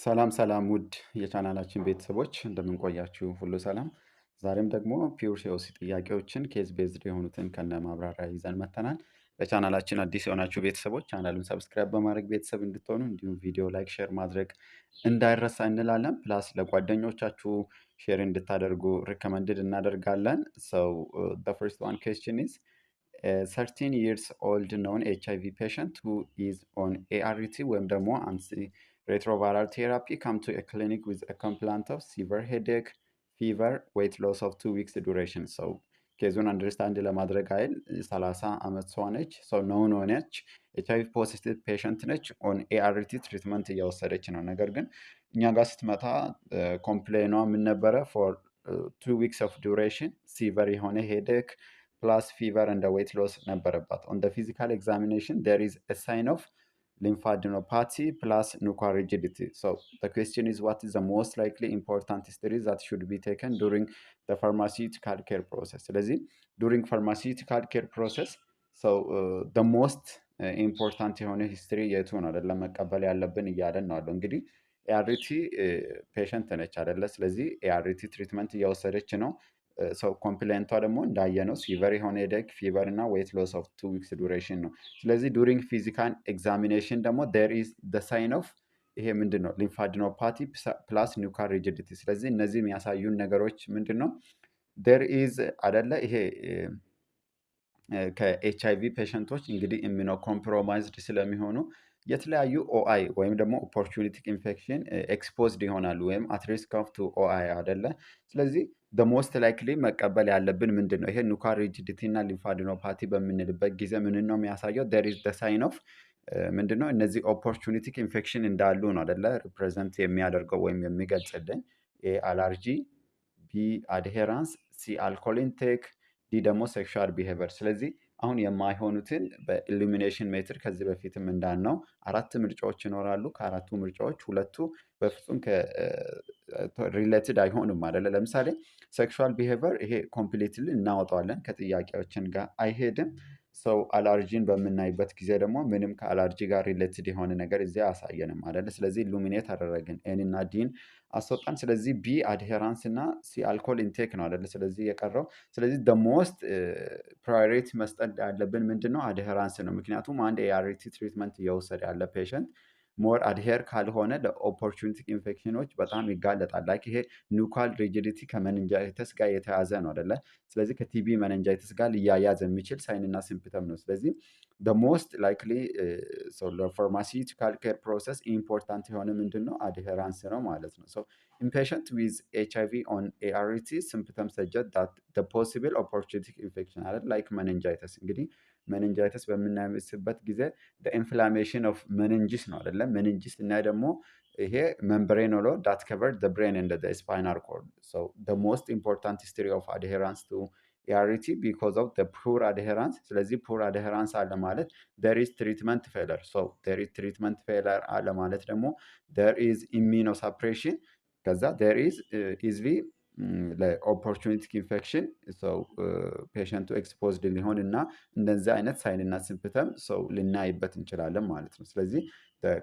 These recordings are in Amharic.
ሰላም ሰላም ውድ የቻናላችን ቤተሰቦች እንደምን ቆያችሁ? ሁሉ ሰላም። ዛሬም ደግሞ ፒውር ሲኦሲ ጥያቄዎችን ኬዝ ቤዝድ የሆኑትን ከነ ማብራሪያ ይዘን መጥተናል። ለቻናላችን አዲስ የሆናችሁ ቤተሰቦች ቻናሉን ሰብስክራይብ በማድረግ ቤተሰብ እንድትሆኑ እንዲሁም ቪዲዮ ላይክ፣ ሼር ማድረግ እንዳይረሳ እንላለን። ፕላስ ለጓደኞቻችሁ ሼር እንድታደርጉ ሪከመንድድ እናደርጋለን። the first one question is a 13 years old known HIV patient who is on ART ወይም ደግሞ retroviral therapy come to a clinic with a complaint of severe headache, fever, weight loss of 2 weeks duration. ኬዙን አንደርስታንድ ለማድረግ አይል 30 ዓመት ሰው ነች። ነውን ሆነች ኤችአይቪ ፖዚቲቭ ፔሸንት ነች። ኦን ኤአርቲ ትሪትመንት እየወሰደች ነው። ነገር ግን እኛ ጋር ስትመጣ ኮምፕሌኗ ምን ነበረ? ፎር 2 weeks ኦፍ ዱሬሽን ሲቨር የሆነ ሄዴክ ፕላስ ፊቨር እንደ ዌት ሎስ ነበረባት። ኦን ፊዚካል ኤግዛሚኔሽን ዴር ኢዝ a sign of lymphadenopathy plus nuclear rigidity. So the question is, what is the most likely important history that should be taken during the pharmaceutical care process? ስለዚህ during pharmaceutical care process the most important የሆነ ሂስትሪ የቱ ነው አይደለም መቀበል ያለብን እያለን ነው አለው። እንግዲህ ኤአርቲ ፔሸንት ነች አይደለ? ስለዚህ ኤአርቲ ትሪትመንት እየወሰደች ነው። ኮምፕሌንቷ ደግሞ እንዳየነው ሲቨር የሆነ ሄደክ ፊቨር እና ዌት ሎስ ኦፍ 2 weeks ዱሬሽን ነው። ስለዚህ ዱሪንግ ፊዚካል ኤግዛሚኔሽን ደግሞ ዴር ኢዝ ደ ሳይን ኦፍ ይሄ ምንድን ነው? ሊምፋዲኖፓቲ ፕላስ ኒውክሊር ሪጂዲቲ። ስለዚህ እነዚህ የሚያሳዩን ነገሮች ምንድን ነው? ዴር ኢዝ አደለ ይሄ ከኤች አይቪ ፔሸንቶች እንግዲህ ኢሚኖ ኮምፕሮማይዝድ ስለሚሆኑ የተለያዩ ኦአይ ወይም ደግሞ ኦፖርቹኒቲክ ኢንፌክሽን ኤክስፖዝድ ይሆናሉ ወይም አት ሪስክ ኦፍ ቱ ኦአይ አደለ። ስለዚህ ሞስት ላይክሊ መቀበል ያለብን ምንድን ነው? ይሄ ኑክሊር ሪጂዲቲ እና ሊምፋዲኖፓቲ በምንልበት ጊዜ ምንን ነው የሚያሳየው? ዴር ኢዝ ደ ሳይን ኦፍ ምንድን ነው? እነዚህ ኦፖርቹኒቲክ ኢንፌክሽን እንዳሉ ነው አደለ ሪፕሬዘንት የሚያደርገው ወይም የሚገልጽልን። ኤ አላርጂ፣ ቢ አድሄራንስ፣ ሲ አልኮል ኢንቴክ፣ ዲ ደግሞ ሴክሹዋል ቢሄቨር። ስለዚህ አሁን የማይሆኑትን በኢሉሚኔሽን ሜትር ከዚህ በፊትም እንዳልነው 4 ምርጫዎች ይኖራሉ። ከአራቱ ምርጫዎች ሁለቱ በፍጹም ሪሌትድ አይሆንም አይደለ። ለምሳሌ ሴክሹዋል ቢሄቨር ይሄ ኮምፕሊትሊ እናወጣዋለን፣ ከጥያቄዎችን ጋር አይሄድም። አላርጂን በምናይበት ጊዜ ደግሞ ምንም ከአላርጂ ጋር ሪሌትድ የሆነ ነገር እዚያ አያሳየንም አይደለ። ስለዚህ ኢሉሚኔት አደረግን፣ ኤን እና ዲን አስወጣን። ስለዚህ ቢ አድሄራንስ እና ሲ አልኮል ኢንቴክ ነው አይደለ። ስለዚህ የቀረው ስለዚህ ሞስት ፕራዮሪቲ መስጠት ያለብን ምንድን ነው? አድሄራንስ ነው። ምክንያቱም አንድ የአርቲ ትሪትመንት እየወሰደ ያለ ፔሸንት ሞር አድሄር ካልሆነ ለኦፖርቹኒቲክ ኢንፌክሽኖች በጣም ይጋለጣል። ላይክ ይሄ ኑክሊር ሪጂዲቲ ከመንንጃይተስ ጋር የተያዘ ነው አይደለ። ስለዚህ ከቲቢ መነንጃይተስ ጋር ሊያያዝ የሚችል ሳይንና ሲምፕተም ነው። ስለዚህ ሞስት ላይክሊ ለፋርማሲውቲካል ኬር ፕሮሰስ ኢምፖርታንት የሆነ ምንድን ነው? አድሄራንስ ነው ማለት ነው። in patient with HIV on ART symptoms suggest that the possible opportunistic infection አይደል like meningitis። እንግዲህ meningitis በምናይበት ጊዜ the inflammation of meninges ነው አይደለ። meninges እና ደግሞ ይሄ membrane ሆኖ that covered the brain and the spinal cord. The most important history of adherence to ART because of the poor adherence። ስለዚህ poor adherence አለ ማለት there is treatment failure። there is treatment failure አለ ማለት ደግሞ there is immunosuppression ከዛ there is easily ለኦፖርቹኒቲክ ኢንፌክሽን ፔሸንቱ ኤክስፖዝድ ሊሆን እና እንደዚህ አይነት ሳይንና ሲምፕተም ልናይበት እንችላለን ማለት ነው። ስለዚህ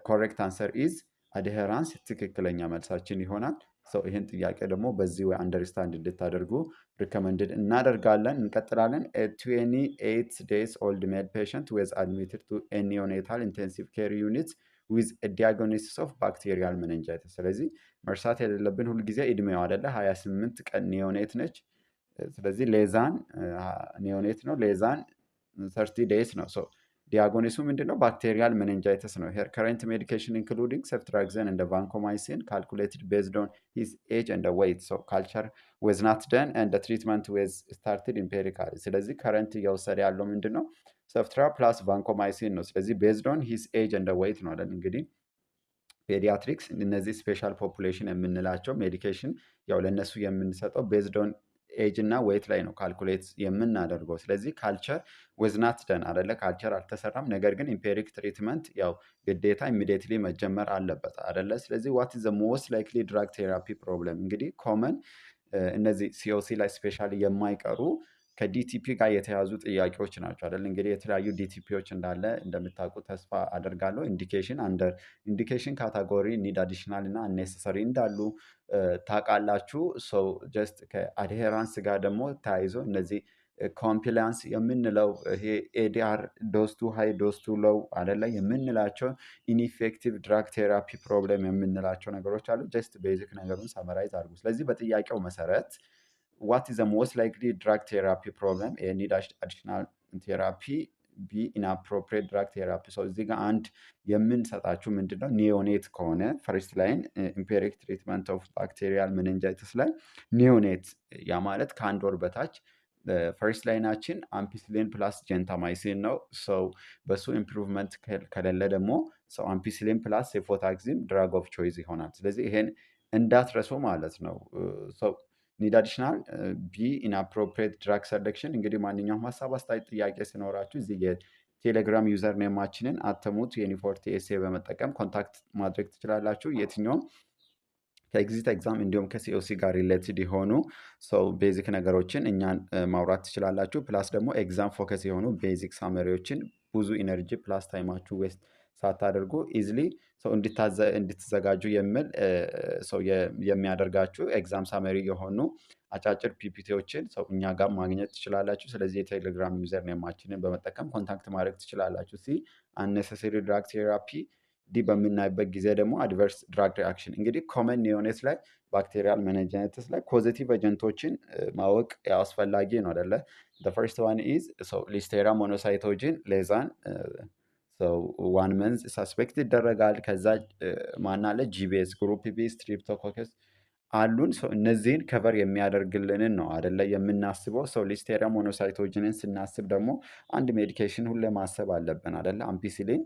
ኮሬክት አንሰር ኢዝ አድሄራንስ ትክክለኛ መልሳችን ይሆናል። ይህን ጥያቄ ደግሞ በዚህ ወይ አንደርስታንድ እንድታደርጉ ሪከመንድድ እናደርጋለን። እንቀጥላለን። 28 days old male patient was admitted to a neonatal intensive care unit with a diagnosis of bacterial meningitis። ስለዚህ መርሳት የሌለብን ሁልጊዜ እድሜው አይደለ 28 ቀን ኒዮኔት ነች። ስለዚህ ሌዛን ኒዮኔት ነው፣ ሌዛን 30 days ነው። ዲያጎኒሱ ምንድነው? ባክቴሪያል meningitis ነው። ሄር ከረንት ሜዲኬሽን ኢንክሉዲንግ ሴፍትራክዘን and vancomycin calculated based on his age and weight. culture was not done and the treatment was started empirically። ስለዚህ ከረንት እየወሰደ ያለው ምንድነው? ሰፍትራ ፕላስ ቫንኮማይሲን ነው። ስለዚህ ቤዝድ ኦን ሂስ ኤጅ እንደ ዌይት ነው አይደል። እንግዲህ ፔዲያትሪክስ እነዚህ ስፔሻል ፖፑሌሽን የምንላቸው ሜዲኬሽን ያው ለእነሱ የምንሰጠው ቤዝድ ኦን ኤጅ እና ዌይት ላይ ነው ካልኩሌት የምናደርገው። ስለዚህ ካልቸር ወዝናት ደን አይደለ፣ ካልቸር አልተሰራም። ነገር ግን ኢምፔሪክ ትሪትመንት ያው ግዴታ ኢሚዲየትሊ መጀመር አለበት አይደለ። ስለዚህ ዋት ኢዝ ዘ ሞስት ላይክሊ ድራግ ቴራፒ ፕሮብለም። እንግዲህ ኮመን እነዚህ ሲኦሲ ላይ ስፔሻሊ የማይቀሩ ከዲቲፒ ጋር የተያዙ ጥያቄዎች ናቸው አይደል? እንግዲህ የተለያዩ ዲቲፒዎች እንዳለ እንደምታውቁ ተስፋ አደርጋለሁ። ኢንዲኬሽን ካታጎሪ ኒድ አዲሽናል እና አኔሰሰሪ እንዳሉ ታውቃላችሁ። ሰው ጀስት ከአድሄራንስ ጋር ደግሞ ተያይዞ እነዚህ ኮምፕላያንስ የምንለው ይሄ ኤዲአር ዶስቱ ሃይ ዶስቱ ሎው አይደለ የምንላቸው ኢንኢፌክቲቭ ድራግ ቴራፒ ፕሮብለም የምንላቸው ነገሮች አሉ። ጀስት ቤዚክ ነገሩን ሰመራይዝ አድርጉ። ስለዚህ በጥያቄው መሰረት ዋት ኢዝ ዘ ሞስት ላይክሊ ድራግ ቴራፒ ፕሮብለም ኒድ አዲሽናል ቴራፒ ቢ ኢንአፕሮፕሪየት ድራግ ቴራፒ። ሰው እዚህ ጋር አንድ የምንሰጣችሁ ምንድነው ኒዮኔት ከሆነ ፈርስት ላይን ኢምፔሪክ ትሪትመንት ኦፍ ባክቴሪያል ሜኒንጃይቲስ ላይ ኒዮኔት ያ ማለት ከአንድ ወር በታች ፈርስት ላይናችን አምፒሲሊን ፕላስ ጀንታማይሲን ነው። ሰው በሱ ኢምፕሩቭመንት ከሌለ ደግሞ ሰው አምፒሲሊን ፕላስ ሴፎታክሲም ድራግ ኦፍ ቾይዝ ይሆናል። ስለዚህ ይሄን እንዳትረሱ ማለት ነው። ሰው ኒድ አዲሽናል ቢ ኢንአፕሮፕሪየት ድራግ ሰሌክሽን። እንግዲህ ማንኛውም ሀሳብ አስተያየት፣ ጥያቄ ሲኖራችሁ እዚህ የቴሌግራም ዩዘር ኔማችንን አተሙት የኒፎርቲ ኤሴ በመጠቀም ኮንታክት ማድረግ ትችላላችሁ። የትኛውም ከኤግዚት ኤግዛም እንዲሁም ከሲኦሲ ጋር ሪሌትድ የሆኑ ሰው ቤዚክ ነገሮችን እኛን ማውራት ትችላላችሁ። ፕላስ ደግሞ ኤግዛም ፎከስ የሆኑ ቤዚክ ሳመሪዎችን ብዙ ኢነርጂ ፕላስ ታይማችሁ ዌስት ሳታደርጉ ኢዝሊ ሰው እንድትዘጋጁ የሚል ሰው የሚያደርጋችሁ ኤግዛም ሳመሪ የሆኑ አጫጭር ፒፒቲዎችን ሰው እኛ ጋር ማግኘት ትችላላችሁ። ስለዚህ የቴሌግራም ዩዘር ኔማችንን በመጠቀም ኮንታክት ማድረግ ትችላላችሁ። ሲ አነሰሰሪ ድራግ ቴራፒ ዲ በምናይበት ጊዜ ደግሞ አድቨርስ ድራግ ሪአክሽን። እንግዲህ ኮመን ኒዮኔት ላይ ባክቴሪያል ሜኒንጃይቲስ ላይ ፖዚቲቭ ኤጀንቶችን ማወቅ አስፈላጊ ነው አይደለ? ፈርስት ዋን ኢዝ ሊስቴራ ሞኖሳይቶጂን ሌዛን ዋን መንዝ ሳስፔክት ይደረጋል። ከዛ ማናለ ጂቢኤስ ግሩፕ ቢ ስትሪፕቶኮከስ አሉን። እነዚህን ከቨር የሚያደርግልንን ነው አደለ የምናስበው። ሊስቴሪያ ሞኖሳይቶጂንን ስናስብ ደግሞ አንድ ሜዲኬሽን ሁሌ ማሰብ አለብን አደለ? አምፒሲሊን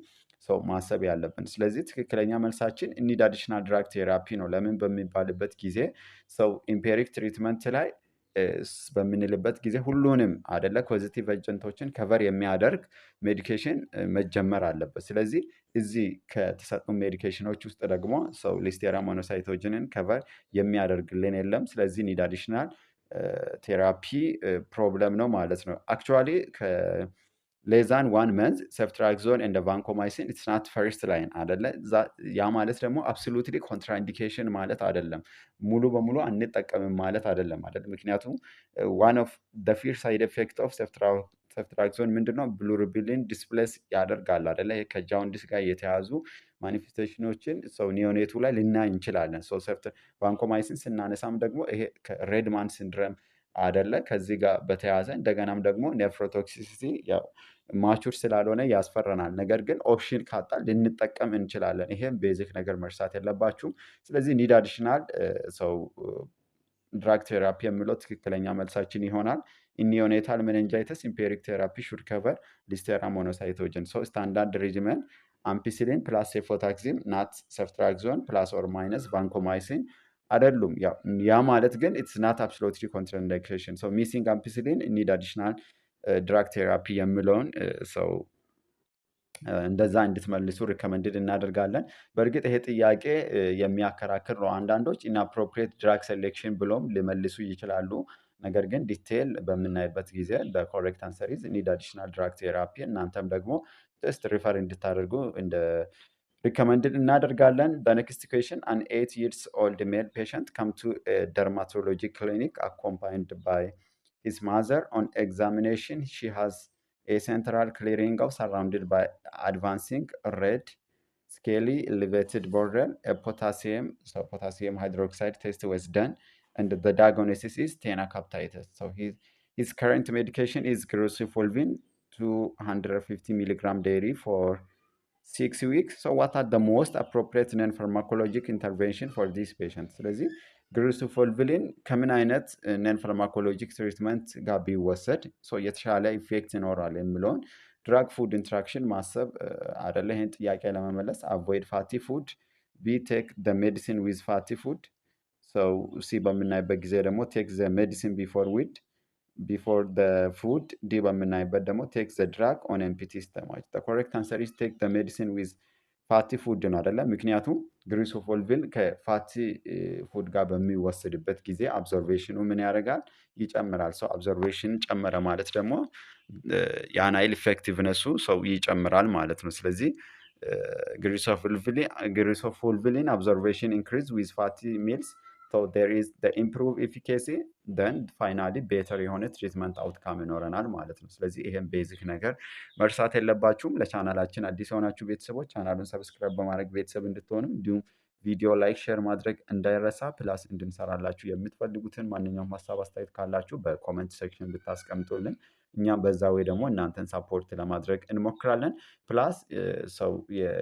ማሰብ ያለብን። ስለዚህ ትክክለኛ መልሳችን ኒድ አዲሽናል ድራግ ቴራፒ ነው። ለምን በሚባልበት ጊዜ ኢምፔሪክ ትሪትመንት ላይ በምንልበት ጊዜ ሁሉንም አደለ ፖዚቲቭ ኤጀንቶችን ከቨር የሚያደርግ ሜዲኬሽን መጀመር አለበት። ስለዚህ እዚህ ከተሰጡ ሜዲኬሽኖች ውስጥ ደግሞ ሊስቴሪያ ሞኖሳይቶጂንን ከቨር የሚያደርግልን የለም። ስለዚህ ኒድ አዲሽናል ቴራፒ ፕሮብለም ነው ማለት ነው። አክቹዋሊ ሌዛን ዋን መንዝ ሴፍትራክዞን እንደ ቫንኮማይሲን ኢትስ ናት ፈርስት ላይን አደለ? ያ ማለት ደግሞ አብሶሉትሊ ኮንትራኢንዲኬሽን ማለት አደለም። ሙሉ በሙሉ አንጠቀምም ማለት አደለም አይደል? ምክንያቱም ዋን ኦፍ ደ ፊር ሳይድ ኤፌክት ኦፍ ሴፍትራክዞን ምንድነው? ብሉርቢሊን ዲስፕሌስ ያደርጋል አደለ? ከጃውንዲስ ጋር የተያዙ ማኒፌስቴሽኖችን ኒዮኔቱ ላይ ልናይ እንችላለን። ቫንኮማይሲን ስናነሳም ደግሞ ይሄ ከሬድማን ሲንድረም አደለ? ከዚህ ጋር በተያያዘ እንደገናም ደግሞ ኔፍሮቶክሲሲቲ ማቹር ስላልሆነ ያስፈረናል። ነገር ግን ኦፕሽን ካጣ ልንጠቀም እንችላለን። ይሄም ቤዚክ ነገር መርሳት የለባችሁም። ስለዚህ ኒድ አዲሽናል ድራግ ቴራፒ የሚለው ትክክለኛ መልሳችን ይሆናል። ኒዮኔታል ሜኒንጃይተስ ኢምፔሪክ ቴራፒ ሹድ ከቨር ሊስቴራ ሞኖሳይቶጂን። ስታንዳርድ ሬጂመን አምፒሲሊን ፕላስ ሴፎታክሲም ናት ሴፍትራክዞን ፕላስ ኦር ማይነስ ቫንኮማይሲን አይደሉም። ያ ማለት ግን ኢትስ ናት አብሶሉትሊ ኮንትራኢንዲኬሽን። ሚሲንግ አምፒሲሊን ኒድ አዲሽናል ድራግ ቴራፒ የሚለውን እንደዛ እንድትመልሱ ሪከመንድድ እናደርጋለን። በእርግጥ ይሄ ጥያቄ የሚያከራክር ነው። አንዳንዶች ኢንአፕሮፕሪየት ድራግ ሴሌክሽን ብሎም ሊመልሱ ይችላሉ። ነገር ግን ዲቴይል በምናይበት ጊዜ ኮሬክት አንሰር ኢዝ ኒድ አዲሽናል ድራግ ቴራፒ። እናንተም ደግሞ ጀስት ሪፈር እንድታደርጉ እንደ ሪከመንድድ እናደርጋለን። በኔክስት ኩዌሽን አን 8 years old male patient come to a dermatology clinic accompanied by his mother. On examination, she has a central clearing surrounded by advancing red, scaly, elevated border. A potassium hydroxide test was done, and the diagnosis is tenacaptitis. His current medication is Grosufulvin, 250 milligram daily for 6 weeks. What are the most appropriate non-pharmacologic intervention for this patient? ስለዚህ ግሩሱፎልቪሊን ከምን አይነት ነን ፋርማኮሎጂክ ትሪትመንት ጋር ቢወሰድ የተሻለ ኢፌክት ይኖራል የሚለውን ድራግ ፉድ ኢንትራክሽን ማሰብ አደለ? ይህን ጥያቄ ለመመለስ አቮይድ ፋቲ ፉድ፣ ቢ ቴክ ደ ሜዲሲን ዊዝ ፋቲ ፉድ። ሲ በምናይበት ጊዜ ደግሞ ቴክ ዘ ሜዲሲን ቢፎር ደ ፉድ። ዲ በምናይበት ደግሞ ቴክ ዘ ድራግ ኦን ኤምፒቲ ስቶማች። ኮሬክት አንሰር ኢዝ ቴክ ዘ ሜዲሲን ዊዝ ፋቲ ፉድ ነው አደለ? ምክንያቱም ግሪሶፎልቪን ከፋቲ ፉድ ጋር በሚወሰድበት ጊዜ አብዞርቬሽኑ ምን ያደርጋል? ይጨምራል። ሰው አብዞርቬሽን ጨመረ ማለት ደግሞ ያን አይል ኢፌክቲቭነሱ ሰው ይጨምራል ማለት ነው። ስለዚህ ግሪሶፎልቪን አብዞርቬሽን ኢንክሪዝ ዊዝ ፋቲ ሚልስ ዴር ኢዝ ኢምፕሩቭ ኤፊካሲ ደን ፋይናሊ ቤተር የሆነ ትሪትመንት አውትካም ይኖረናል ማለት ነው። ስለዚህ ይህም ቤዚክ ነገር መርሳት የለባችሁም። ለቻናላችን አዲስ የሆናችሁ ቤተሰቦች ቻናሉን ሰብስክራይብ በማድረግ ቤተሰብ እንድትሆኑ እንዲሁም ቪዲዮ ላይክ፣ ሼር ማድረግ እንዳይረሳ። ፕላስ እንድንሰራላችሁ የምትፈልጉትን ማንኛውም ሀሳብ አስተያየት ካላችሁ በኮመንት ሴክሽን ብታስቀምጡልን እኛም በዛ ወይ ደግሞ እናንተን ሳፖርት ለማድረግ እንሞክራለን። ፕላስ ሰው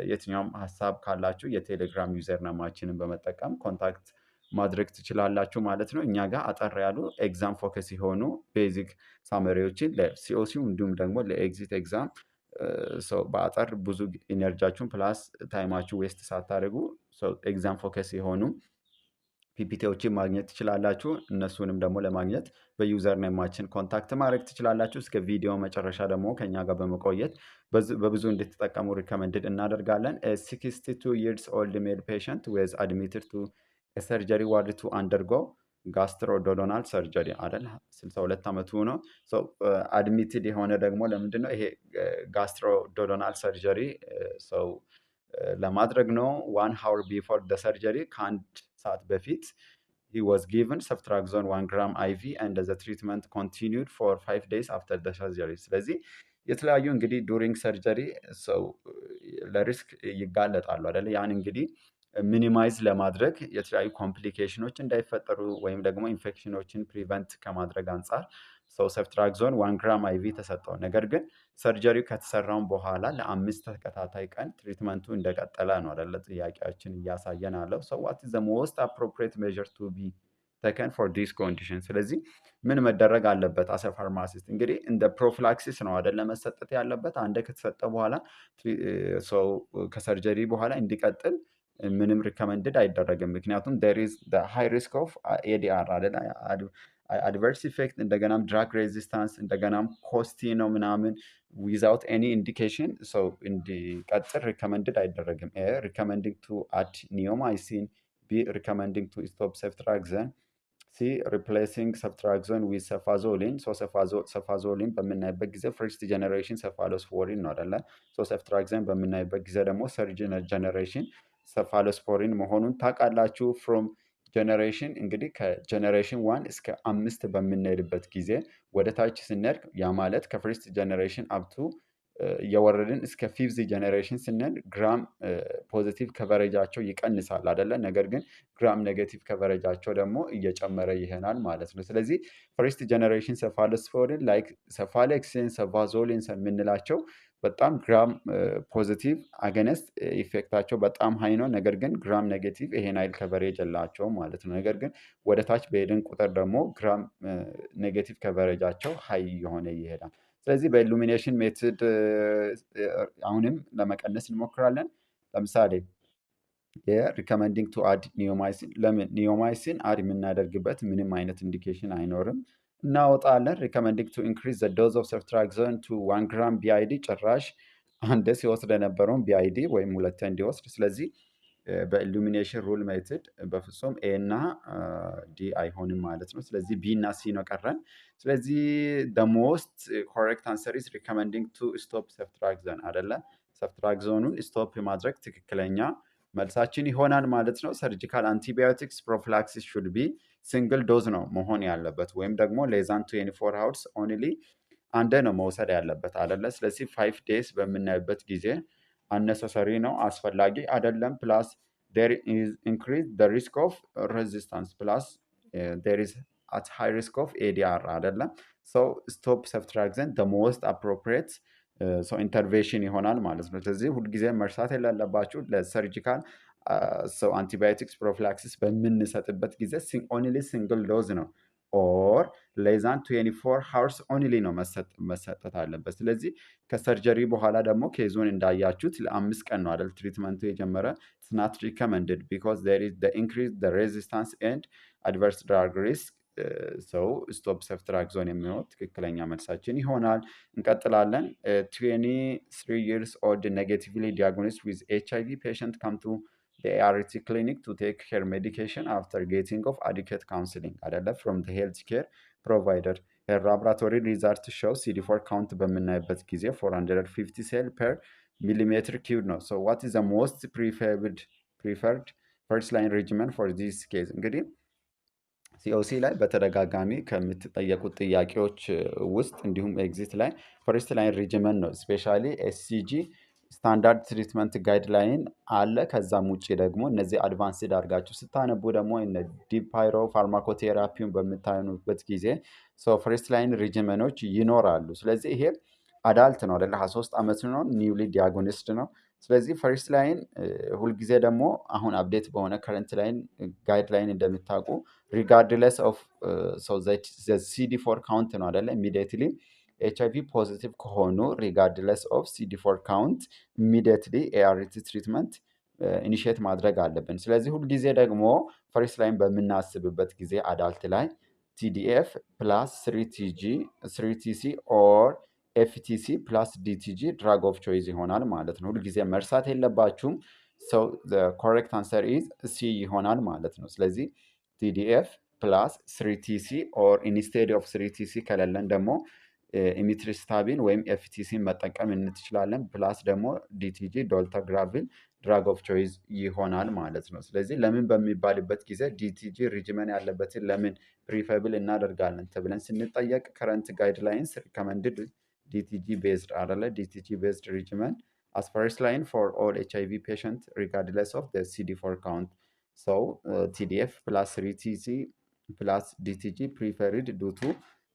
የትኛውም ሀሳብ ካላችሁ የቴሌግራም ዩዘር ነማችንን በመጠቀም ኮንታክት ማድረግ ትችላላችሁ ማለት ነው። እኛ ጋር አጠር ያሉ ኤግዛም ፎከስ የሆኑ ቤዚክ ሳመሪዎችን ለሲኦሲው እንዲሁም ደግሞ ለኤግዚት ኤግዛም ሰው በአጠር ብዙ ኢነርጂያችሁን ፕላስ ታይማችሁ ዌስት ሳታደርጉ ኤግዛም ፎከስ የሆኑ ፒፒቲዎችን ማግኘት ትችላላችሁ። እነሱንም ደግሞ ለማግኘት በዩዘር ኔማችን ኮንታክት ማድረግ ትችላላችሁ። እስከ ቪዲዮ መጨረሻ ደግሞ ከኛ ጋር በመቆየት በብዙ እንድትጠቀሙ ሪከመንድድ እናደርጋለን። 62 years old male patient was admitted to a surgery ward to undergo ጋስትሮዶዶናል ሰርጀሪ አይደል? 62 ዓመቱ ነው። አድሚትድ የሆነ ደግሞ ለምንድን ነው ይሄ ጋስትሮዶዶናል ሰርጀሪ ሰው ለማድረግ ነው። 1 hour before the surgery ከአንድ ሰዓት በፊት he was given ceftriaxone 1 gram IV and the treatment continued for 5 days after the surgery። ስለዚህ የተለያዩ እንግዲህ ዱሪንግ ሰርጀሪ ሰው ለሪስክ ይጋለጣሉ አይደለ? ያን እንግዲህ ሚኒማይዝ ለማድረግ የተለያዩ ኮምፕሊኬሽኖች እንዳይፈጠሩ ወይም ደግሞ ኢንፌክሽኖችን ፕሪቨንት ከማድረግ አንጻር ሰው ሰፍትራክዞን 1 ግራም አይቪ ተሰጠው። ነገር ግን ሰርጀሪው ከተሰራውን በኋላ ለ5 ተከታታይ ቀን ትሪትመንቱ እንደቀጠለ ነው አይደለ? ጥያቄያችን እያሳየን አለው። ሰው ዋት ኢዝ ዘ ሞስት አፕሮፕሪየት ሜዥር ቱ ቢ ተከን ፎር ዲስ ኮንዲሽን። ስለዚህ ምን መደረግ አለበት? አሰ ፋርማሲስት እንግዲህ እንደ ፕሮፍላክሲስ ነው አይደለ መሰጠት ያለበት። አንደ ከተሰጠ በኋላ ሰው ከሰርጀሪ በኋላ እንዲቀጥል ምንም ሪከመንድድ አይደረግም። ምክንያቱም ዴር ኢዝ ሃይ ሪስክ ኦፍ ኤዲአር አይደለ? አድቨርስ ኢፌክት እንደገናም ድራግ ሬዚስታንስ እንደገናም ኮስቲ ነው ምናምን ዊዛውት ኤኒ ኢንዲኬሽን ሰው እንዲቀጥል ሪከመንድድ አይደረግም። ሪከመንዲንግ ቱ አድ ኒዮማይሲን፣ ቢ ሪከመንዲንግ ቱ ስቶፕ ሰፍትራክዘን፣ ሲ ሪፕሌሲንግ ሰፍትራክዞን ዊዝ ሰፋዞሊን። ሰፋዞሊን በምናይበት ጊዜ ፈርስት ጀኔሬሽን ሰፋሎስፖሪን ነው አይደለ? ሰፍትራክዘን በምናይበት ጊዜ ደግሞ ሰርድ ጀኔሬሽን ሰፋሎስፖሪን መሆኑን ታውቃላችሁ። ፍሮም ጀኔሬሽን እንግዲህ ከጀኔሬሽን 1 እስከ 5 በምንሄድበት ጊዜ ወደ ታች ስንሄድ ያ ማለት ከፍርስት ጀኔሬሽን አብቱ እየወረድን እስከ ፊፍዝ ጀኔሬሽን ስንሄድ ግራም ፖዚቲቭ ከቨሬጃቸው ይቀንሳል አይደለ? ነገር ግን ግራም ኔጌቲቭ ከቨሬጃቸው ደግሞ እየጨመረ ይሄናል ማለት ነው። ስለዚህ ፈርስት ጀኔሬሽን ሰፋሎስፖሪን ላይክ ሰፋሌክሲን፣ ሰፋዞሊን የምንላቸው በጣም ግራም ፖዚቲቭ አገነስት ኢፌክታቸው በጣም ሀይ ነው። ነገር ግን ግራም ኔጌቲቭ ይሄን አይል ከቨሬጅ የላቸውም ማለት ነው። ነገር ግን ወደ ታች በሄድን ቁጥር ደግሞ ግራም ኔጌቲቭ ከቨሬጃቸው ሀይ የሆነ ይሄዳል። ስለዚህ በኢሉሚኔሽን ሜትድ አሁንም ለመቀነስ እንሞክራለን። ለምሳሌ የሪከመንዲንግ ቱ አድ ኒዮማይሲን። ለምን ኒዮማይሲን አድ የምናደርግበት ምንም አይነት ኢንዲኬሽን አይኖርም። እናወጣለን። ሪከመንዲንግ ቱ ኢንክሪዝ ዘ ዶዝ ኦፍ ሰፍትራክዞን ቱ 1 ግራም ቢአይዲ። ጭራሽ አንድ ሲወስድ የነበረውን ቢአይዲ ወይም ሁለተ እንዲወስድ። ስለዚህ በኢሉሚኔሽን ሩል ሜትድ በፍጹም ኤ እና ዲ አይሆንም ማለት ነው። ስለዚህ ቢ እና ሲ ነው ቀረን። ስለዚህ ደ ሞስት ኮሬክት አንሰር ኢዝ ሪከመንዲንግ ቱ ስቶፕ ሰፍትራክዞን አይደለ? ሰፍትራክዞኑን ስቶፕ ማድረግ ትክክለኛ መልሳችን ይሆናል ማለት ነው። ሰርጂካል አንቲባዮቲክስ ፕሮፊላክሲስ ሹድ ቢ ሲንግል ዶዝ ነው መሆን ያለበት፣ ወይም ደግሞ ሌዛን 24 ሃውርስ ኦንሊ አንደ ነው መውሰድ ያለበት አይደለ? ስለዚህ 5 ዴይስ በምናይበት ጊዜ አነሰሰሪ ነው፣ አስፈላጊ አይደለም። ፕላስ ዴር ኢዝ ኢንክሪዝ ደ ሪስክ ኦፍ ሬዚስታንስ ፕላስ ዴር ኢዝ አት ሃይ ሪስክ ኦፍ ኤዲአር አይደለም። ሰው ስቶፕ ሰፍትራክዘን ደ ሞስት አፕሮፕሪየት ሰው ኢንተርቬንሽን ይሆናል ማለት ነው። ስለዚህ ሁልጊዜ መርሳት የሌለባችሁ ለሰርጂካል ሰው አንቲባዮቲክስ ፕሮፊላክሲስ በምንሰጥበት ጊዜ ኦንሊ ሲንግል ዶዝ ነው ኦር ሌዛን 24 ሃውርስ ኦንሊ ነው መሰጠት አለበት። ስለዚህ ከሰርጀሪ በኋላ ደግሞ ኬዙን እንዳያችሁት ለ5 ቀን ነው አይደል ትሪትመንቱ የጀመረ። ስናት ሪከመንድድ ቢኮዝ ዜር ኢዝ ኢንክሪዝ ሬዚስታንስ ኤንድ አድቨርስ ድራግ ሪስክ ሰው ስቶፕ ሰፍትራክዞን የሚሆን ትክክለኛ መልሳችን ይሆናል። እንቀጥላለን። 23 years old negatively diagnosed with HIV patient come to the ART clinic to take her medication after getting of adequate counseling አይደለ from the health care provider her laboratory result show CD4 count በምናይበት ጊዜ 450 cell per millimeter cube ነው so what is the most preferred first line regimen for this case እንግዲህ ሲኦሲ ላይ በተደጋጋሚ ከምትጠየቁት ጥያቄዎች ውስጥ እንዲሁም ኤግዚት ላይ ፈርስት ላይን ሪጅመን ነው ስፔሻሊ ኤስሲጂ ስታንዳርድ ትሪትመንት ጋይድላይን አለ ከዛም ውጭ ደግሞ እነዚህ አድቫንስድ አድርጋችሁ ስታነቡ ደግሞ ዲፓይሮ ፋርማኮቴራፒውን በምታዩበት ጊዜ ፈርስት ላይን ሪጅመኖች ይኖራሉ ስለዚህ ይሄ አዳልት ነው አይደለ 23 ዓመት ነው ኒውሊ ዲያግኖስድ ነው ስለዚህ ፈርስት ላይን ሁልጊዜ ደግሞ አሁን አፕዴት በሆነ ከረንት ላይን ጋይድላይን እንደምታውቁ ሪጋርድለስ ኦፍ CD4 ካውንት ነው አይደለ ኢሚዲየትሊ ኤችአይቪ ፖዚቲቭ ከሆኑ ሪጋርድለስ ኦፍ CD4 ካውንት ኢሚዲየትሊ ኤአርቲ ትሪትመንት ኢኒሺየት ማድረግ አለብን ስለዚህ ሁልጊዜ ደግሞ ፈርስት ላይን በምናስብበት ጊዜ አዳልት ላይ TDF plus 3TC or FTC plus DTG drug of choice ይሆናል ማለት ነው ሁልጊዜ መርሳት የለባችሁም so the correct answer is C ይሆናል ማለት ነው ስለዚህ TDF plus 3TC or instead of 3TC ከሌለን ደግሞ ኢሚትሪስታቢን ወይም FTC መጠቀም እንችላለን ፕላስ ደግሞ DTG ዶልታግራቪል ድራግ ኦፍ ቾይስ ይሆናል ማለት ነው ስለዚህ ለምን በሚባልበት ጊዜ DTG ሪጅመን ያለበትን ለምን ፕሪፈብል እናደርጋለን ተብለን ስንጠየቅ ከረንት ጋይድላይንስ ሪከመንድድ DTG based አይደለ DTG based regimen as first line for all HIV patient regardless of the CD4 count so TDF plus 3TC plus DTG preferred due to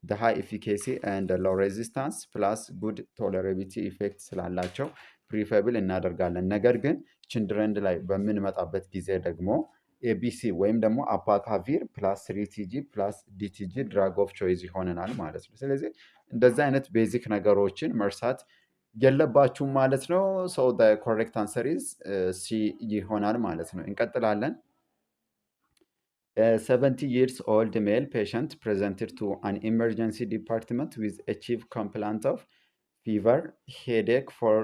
the high efficacy and low resistance plus good tolerability effect ስላላቸው ፕሪፈብል እናደርጋለን ነገር ግን ችንድረንድ ላይ በምንመጣበት ጊዜ ደግሞ ኤቢሲ ወይም ደግሞ አፓካቪር ፕላስ 3ቲጂ ፕላስ ዲቲጂ ድራግ ኦፍ ቾይዝ ይሆነናል ማለት ነው ስለዚህ እንደዚህ አይነት ቤዚክ ነገሮችን መርሳት የለባችሁም ማለት ነው so the correct answer is C ይሆናል ማለት ነው እንቀጥላለን A 70 years old male patient presented to an emergency department with a chief complaint of fever, headache for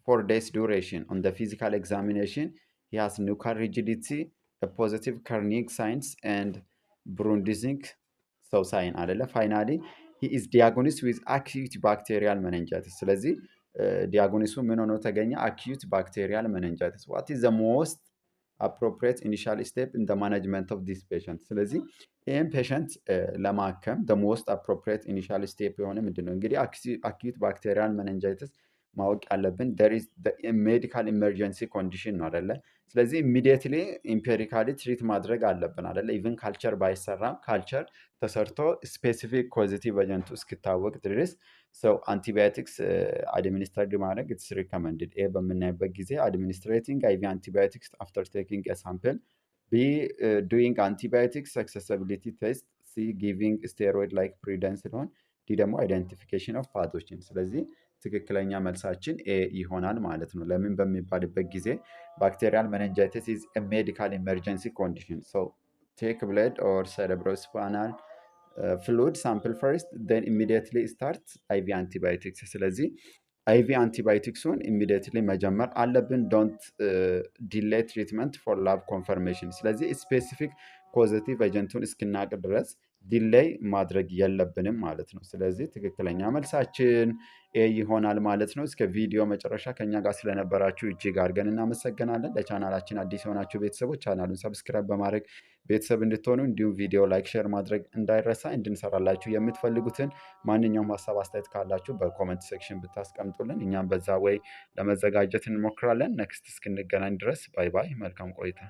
4 days duration. On the physical examination, he has nuchal rigidity, a positive Carnegie signs, and Brundising sign. Finally, he is diagnosed with acute bacterial meningitis. ስለዚህ ዲያግኖሱ ምን ሆኖ ተገኘ? acute bacterial meningitis. What is the most appropriate initial step in the management of this patient? ስለዚህ ይህም ፔሸንት ለማከም the most appropriate initial step የሆነ ምንድን ነው? እንግዲህ acute bacterial meningitis ማወቅ ያለብን there is the medical emergency condition ነው አይደለ? ስለዚህ immediately empirically ትሪት ማድረግ አለብን አይደለ? ኢቭን ካልቸር ባይሰራም ካልቸር ተሰርቶ ስፔሲፊክ ፖዚቲቭ ኤጀንቱ እስኪታወቅ ድረስ so antibiotics administered ማድረግ it's recommended A በምናይበት ጊዜ administrating IV antibiotics after taking a sample B doing antibiotics accessibility test C giving steroid like prednisolone D ደግሞ identification of pathogen ስለዚህ ትክክለኛ መልሳችን A ይሆናል ማለት ነው ለምን በሚባልበት ጊዜ bacterial meningitis is a medical emergency condition so take blood or cerebrospinal fluid sample first then immediately start IV antibiotics ስለዚህ IV antibioticsን immediately መጀመር አለብን don't delay treatment for lab confirmation ስለዚህ specific positive agentን እስክናቅ ድረስ ዲሌይ ማድረግ የለብንም ማለት ነው ስለዚህ ትክክለኛ መልሳችን ኤ ይሆናል ማለት ነው እስከ ቪዲዮ መጨረሻ ከኛ ጋር ስለነበራችሁ እጅግ አድርገን እናመሰግናለን ለቻናላችን አዲስ የሆናችሁ ቤተሰቦች ቻናሉን ሰብስክራይብ በማድረግ ቤተሰብ እንድትሆኑ እንዲሁም ቪዲዮ ላይክ ሼር ማድረግ እንዳይረሳ እንድንሰራላችሁ የምትፈልጉትን ማንኛውም ሀሳብ አስተያየት ካላችሁ በኮሜንት ሴክሽን ብታስቀምጡልን እኛም በዛ ወይ ለመዘጋጀት እንሞክራለን ኔክስት እስክንገናኝ ድረስ ባይ ባይ መልካም ቆይታ